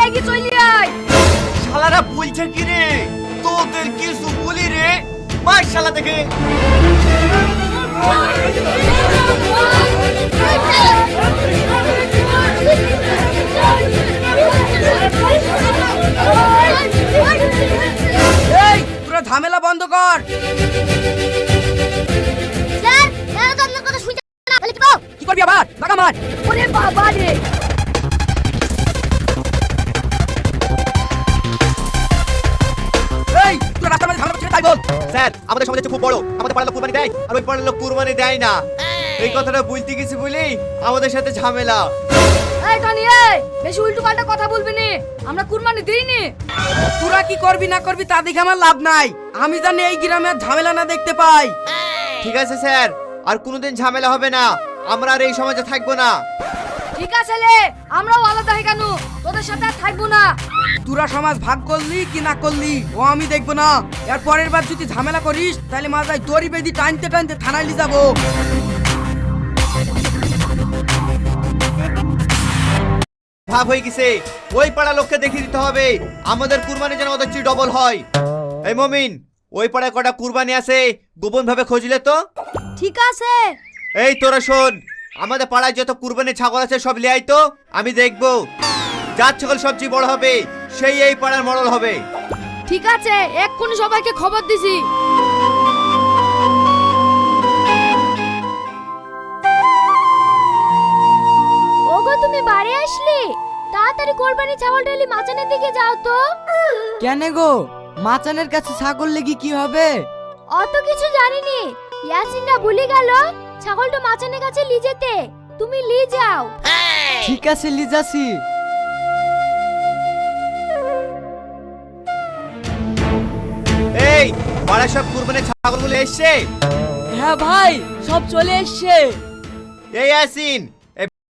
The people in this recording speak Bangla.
লাগি চলি আয়। শালারা বলছে কি রে, তোদের কিছু বলি রে, মার শালা দেখে। এই পুরো ঝামেলা বন্ধ কর। স্যার এরা তো আপনার কথা শুনছে না, বলে কি পাও? কি করবি আবার? টাকা মার। ওরে বাবা রে। এই তুই রাস্তার মধ্যে ঝামেলা করছিস তাই বল। স্যার আমাদের সমাজে খুব বড়, আমাদের পাড়ার লোক কুরবানি দেয় আর ওই পাড়ার লোক কুরবানি দেয় না, এই কথাটা বলতে গেছি বলি আমাদের সাথে ঝামেলা। এই টনি এই বেশি উল্টো পাল্টা কথা বলবি না, আমরা কুরবানি দেইনি। তোরা কি করবি না করবি তা দেখে আমার লাভ নাই। আমি জানি এই গ্রামে আর ঝামেলা না দেখতে পাই। ঠিক আছে স্যার, আর কোনোদিন ঝামেলা হবে না, আমরা আর এই সমাজে থাকবো না। ঠিক আছে লে, আমরাও আলাদা হয়ে কেন, তোদের সাথে আর থাকবো না। তোরা সমাজ ভাগ করলি কি না করলি ও আমি দেখবো না। এর পরের বার যদি ঝামেলা করিস তাহলে মাথায় দড়ি বেঁধে টানতে টানতে থানায় নিয়ে যাবো। ভাব হয়ে গেছে, ওই পাড়া লোককে দেখিয়ে দিতে হবে আমাদের কুরবানি যেন ওদের চেয়ে ডবল হয়। এই মমিন, ওই পাড়ায় কটা কুরবানি আছে গোপন ভাবে খুঁজলে তো। ঠিক আছে। এই তোরা শোন, আমাদের পাড়ায় যত কুরবানি ছাগল আছে সব লিয়ে আয় তো, আমি দেখবো যার ছাগল সবচেয়ে বড় হবে সেই এই পাড়ার মডেল হবে। ঠিক আছে, এক্ষুনি সবাইকে খবর দিছি। ওগো তুমি বাড়ি আসলি? তাড়াতাড়ি কোরবানি ছাগলটা এলি মাচানের দিকে যাও তো। কেন গো, মাচানের কাছে ছাগল লেগে কি হবে? অত কিছু জানিনি, ইয়াসিনটা ভুলে গেল ছাগলটা মাচানের কাছে লি যেতে। তুমি লি যাও। ঠিক আছে লিজাসি। এই পাড়ায় সব কুরবানি ছাগলগুলো এসছে? হ্যাঁ ভাই, সব চলে এসছে। এই ইয়াসিন,